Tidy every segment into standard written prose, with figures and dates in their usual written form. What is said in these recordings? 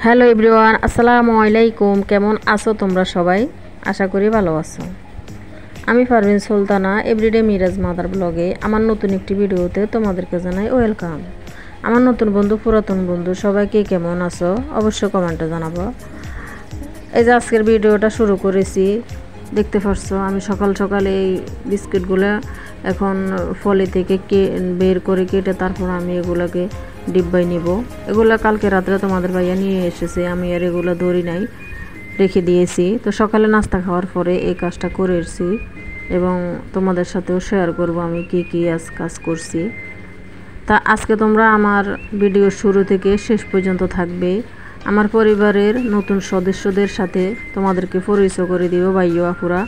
Hello everyone, আসসালামু আলাইকুম। কেমন আছো তোমরা সবাই? আশা করি ভালো আছো। আমি পারভিন সুলতানা, এভরিডে মিরাজ মাদার ব্লগে আমার নতুন একটি ভিডিওতে তোমাদেরকে জানাই ওয়েলকাম। আমার নতুন বন্ধু, পুরাতন বন্ধু সবাইকে কেমন আছো অবশ্যই কমেন্টে জানাবো। এই যে আজকের ভিডিওটা শুরু করেছি, দেখতে পারছো আমি সকাল সকালে এই বিস্কিটগুলো এখন ফলে থেকে বের করে কেটে তারপর আমি এগুলোকে ডিব্বায় নিব। এগুলো কালকে রাত্রে তোমাদের ভাইয়া নিয়ে এসেছে, আমি আর এগুলো ধরি নাই, রেখে দিয়েছি। তো সকালে নাস্তা খাওয়ার পরে এই কাজটা করেছি এবং তোমাদের সাথেও শেয়ার করব আমি কি কি কাজ করছি। তা আজকে তোমরা আমার ভিডিও শুরু থেকে শেষ পর্যন্ত থাকবে। আমার পরিবারের নতুন সদস্যদের সাথে তোমাদেরকে পরিচয় করে দিব, ভাইয়া আপুরা।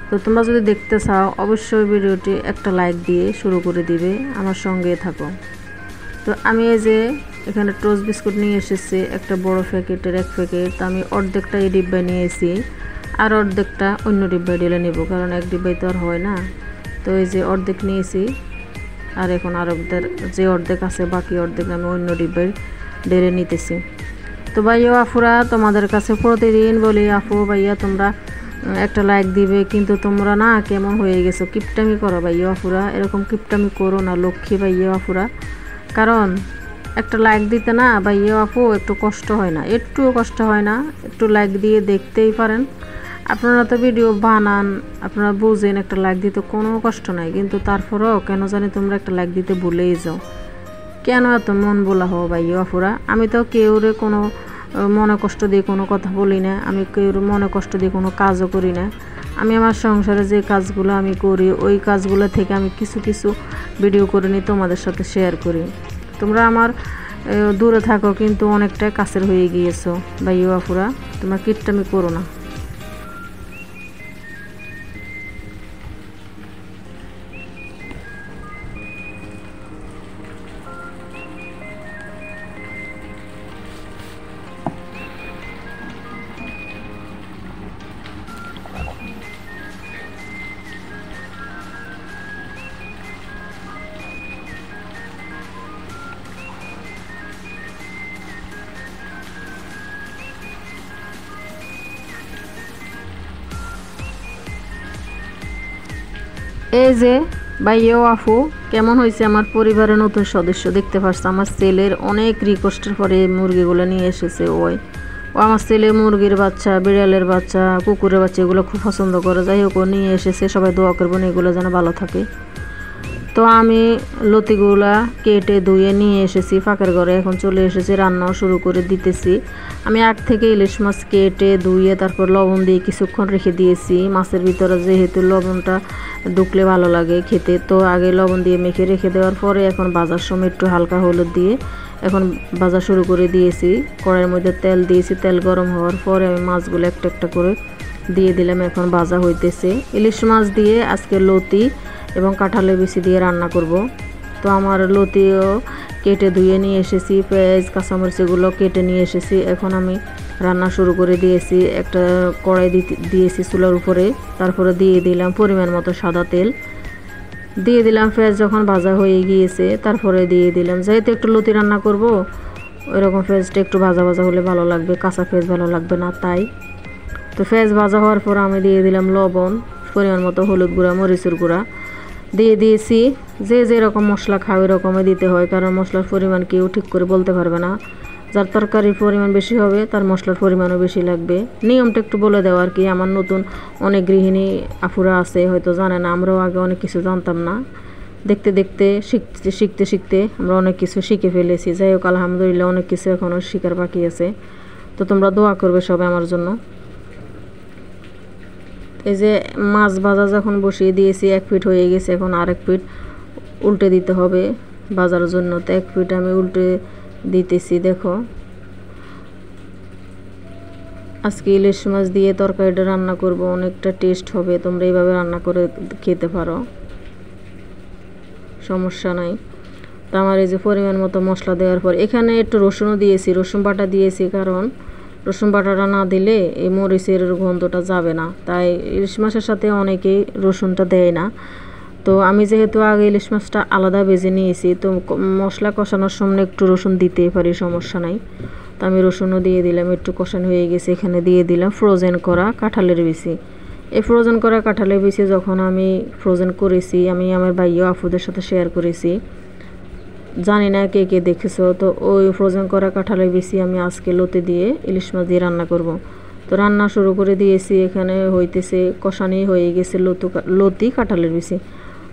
তো তোমরা যদি দেখতে চাও অবশ্যই ভিডিওটি একটা লাইক দিয়ে শুরু করে দিবে, আমার সঙ্গে থাকো। তো আমি এই যে এখানে টোস্ট বিস্কুট নিয়ে এসেছি, একটা বড় প্যাকেটের এক প্যাকেট। তো আমি অর্ধেকটা এই ডিব্বায় নিয়েছি আর অর্ধেকটা অন্য ডিব্বায় ঢেলে নেব, কারণ এক ডিব্বায় তো আর হয় না। তো এই যে অর্ধেক নিয়েছি আর এখন আর যে অর্ধেক আছে বাকি অর্ধেক আমি অন্য ডিব্বায় ঢেলে নিতেছি। তো ভাইয়া আফুরা, তোমাদের কাছে প্রতিদিন বলি আপু ভাইয়া তোমরা একটা লাইক দিবে, কিন্তু তোমরা না কেমন হয়ে গেছো, কিপটামি করো ভাইয়া আফুরা। এরকম কিপটামি করো না লক্ষ্মী ভাইয়া আফুরা, কারণ একটা লাইক দিতে না ভাইয়া আপু একটু কষ্ট হয় না, একটুও কষ্ট হয় না, একটু লাইক দিয়ে দেখতেই পারেন। আপনারা তো ভিডিও বানান, আপনারা বুঝেন একটা লাইক দিতে কোনো কষ্ট নাই, কিন্তু তারপরেও কেন জানি তোমরা একটা লাইক দিতে ভুলেই যাও। কেন এত মন বলা হো ভাইয়া আপুরা? আমি তো কেউরে কোনো মনে কষ্ট দিয়ে কোনো কথা বলি না, আমি কেউর মনে কষ্ট দিয়ে কোনো কাজও করি না। আমি আমার সংসারে যে কাজগুলো আমি করি ওই কাজগুলো থেকে আমি কিছু কিছু ভিডিও করে নিই, তোমাদের সাথে শেয়ার করি। তোমরা আমার দূরে থাকো কিন্তু অনেকটাই কাছের হয়ে গিয়েছো ভাইয়া আপুরা, তোমরা কিটটামি করো না। এই যে ভাইয়া আপু কেমন হয়েছে আমার পরিবারের নতুন সদস্য, দেখতে পাচ্ছ আমার ছেলের অনেক রিকোয়েস্টের পরে মুরগিগুলো নিয়ে এসেছে। ও আমার ছেলে মুরগির বাচ্চা, বিড়ালের বাচ্চা, কুকুরের বাচ্চা এগুলো খুব পছন্দ করে। যাই হোক নিয়ে এসেছে, সবাই দোয়া করবেন এগুলো যেন ভালো থাকে। তো আমি লতিগুলা কেটে ধুয়ে নিয়ে এসেছি ফাঁকের ঘরে, এখন চলে এসেছি রান্নাও শুরু করে দিতেছি। আমি আগ থেকে ইলিশ মাছ কেটে ধুয়ে তারপর লবণ দিয়ে কিছুক্ষণ রেখে দিয়েছি। মাছের ভিতরে যেহেতু লবণটা ঢুকলে ভালো লাগে খেতে, তো আগে লবণ দিয়ে মেখে রেখে দেওয়ার পরে এখন ভাজার সময় একটু হালকা হলুদ দিয়ে এখন ভাজা শুরু করে দিয়েছি। কড়াইয়ের মধ্যে তেল দিয়েছি, তেল গরম হওয়ার পরে আমি মাছগুলো একটা একটা করে দিয়ে দিলাম, এখন ভাজা হইতেছে। ইলিশ মাছ দিয়ে আজকে লতি এবং কাঁঠালের বিচি দিয়ে রান্না করব। তো আমার লতিও কেটে ধুয়ে নিয়ে এসেছি, পেঁয়াজ কাঁচামরিচ এগুলো কেটে নিয়ে এসেছি। এখন আমি রান্না শুরু করে দিয়েছি, একটা কড়াই দিয়েছি চুলার উপরে, তারপরে দিয়ে দিলাম পরিমাণ মতো সাদা তেল, দিয়ে দিলাম পেঁয়াজ যখন ভাজা হয়ে গিয়েছে তারপরে দিয়ে দিলাম, যেহেতু একটু লতি রান্না করব ওইরকম পেঁয়াজটা একটু ভাজা ভাজা হলে ভালো লাগবে, কাঁচা পেঁয়াজ ভালো লাগবে না তাই। তো পেঁয়াজ ভাজা হওয়ার পর আমি দিয়ে দিলাম লবণ, পরিমাণ মতো হলুদ গুঁড়া, মরিচের গুঁড়া দিয়ে দিয়েছি। যে যেরকম মশলা খাও এরকমই দিতে হয়, কারণ মশলার পরিমাণ কেউ ঠিক করে বলতে পারবে না। যার তরকারির পরিমাণ বেশি হবে তার মশলার পরিমাণও বেশি লাগবে। নিয়মটা একটু বলে দেওয়া আর কি। আমার নতুন অনেক গৃহিণী আফুরা আছে, হয়তো জানে না, আমরাও আগে অনেক কিছু জানতাম না। দেখতে দেখতে শিখতে শিখতে আমরা অনেক কিছু শিখে ফেলেছি। যাই হোক আলহামদুলিল্লাহ অনেক কিছু এখনও শিখার বাকি আছে। তো তোমরা দোয়া করবে সবাই আমার জন্য। এই যে মাছ ভাজা যখন বসিয়ে দিয়েছি, এক পিঠ হয়ে গেছে, এখন আরেক পিঠ উল্টে দিতে হবে ভাজার জন্য। তো এক পিঠ আমি উল্টে দিতেছি। দেখো আজকে ইলিশ মাছ দিয়ে তরকারিটা রান্না করব, অনেকটা টেস্ট হবে। তোমরা এইভাবে রান্না করে খেতে পারো, সমস্যা নাই। তো আমার এই যে পরিমাণ মতো মশলা দেওয়ার পর এখানে একটু রসুনও দিয়েছি, রসুন বাটা দিয়েছি, কারণ রসুন বাটাটা না দিলে এই মরিচের গন্ধটা যাবে না, তাই ইলিশ মাছের সাথে অনেকেই রসুনটা দেয় না। তো আমি যেহেতু আগে ইলিশ মাছটা আলাদা ভেজে নিয়েছি, তো মশলা কষানোর সময় একটু রসুন দিতেই পারি, সমস্যা নাই। তো আমি রসুনও দিয়ে দিলাম, একটু কষানো হয়ে গেছে। এখানে দিয়ে দিলাম ফ্রোজেন করা কাঁঠালের বিচি। এই ফ্রোজেন করা কাঁঠালের বিচি যখন আমি ফ্রোজেন করেছি, আমি আমার ভাইও আপুদের সাথে শেয়ার করেছি, জানি না কে কে দেখেছো। তো ওই ফ্রোজেন করা কাঁঠালের বিচি আমি আজকে লতি দিয়ে ইলিশ মাছ দিয়ে রান্না করব। তো রান্না শুরু করে দিয়েছি। এখানে হইতেছে কষানি হয়ে গেছে লতি কাঁঠালের বিচি।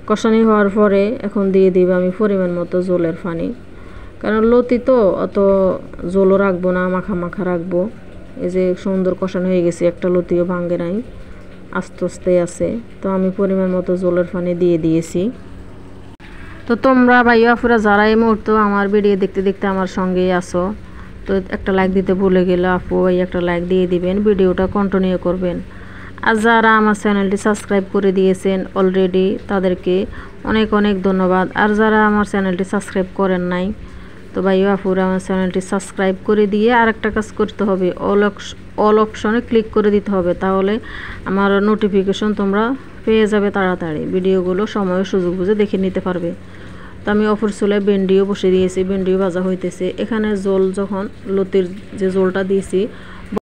কষানি হওয়ার পরে এখন দিয়ে দিব আমি পরিমাণ মতো জলের পানি, কারণ লতি তো অত জলও রাখবো না, মাখা মাখা রাখবো। এই যে সুন্দর কষানো হয়ে গেছে, একটা লতিও ভাঙে নাই, আস্তে আস্তে আছে। তো আমি পরিমাণ মতো জলের পানি দিয়ে দিয়েছি। তো তোমরা ভাইয়া আপুরা যারা এই মুহূর্তে আমার ভিডিও দেখতে দেখতে আমার সঙ্গেই আসো, তো একটা লাইক দিতে ভুলে গেলে আপু ভাই একটা লাইক দিয়ে দিবেন, ভিডিওটা কন্টিনিউ করবেন। আর যারা আমার চ্যানেলটি সাবস্ক্রাইব করে দিয়েছেন অলরেডি, তাদেরকে অনেক অনেক ধন্যবাদ। আর যারা আমার চ্যানেলটি সাবস্ক্রাইব করেন নাই, তো ভাইয়া আপুরা আমার চ্যানেলটি সাবস্ক্রাইব করে দিয়ে আরেকটা কাজ করতে হবে, অল অপশনে ক্লিক করে দিতে হবে, তাহলে আমার নোটিফিকেশন তোমরা পেয়ে যাবে তাড়াতাড়ি। ভিডিওগুলো সময় সুযোগ বুঝে দেখে নিতে পারবে। তো আমি অপর চুলায় ভেন্ডিও বসে দিয়েছি, ভেন্ডিও ভাজা হইতেছে। এখানে জল যখন লতির যে জলটা দিয়েছি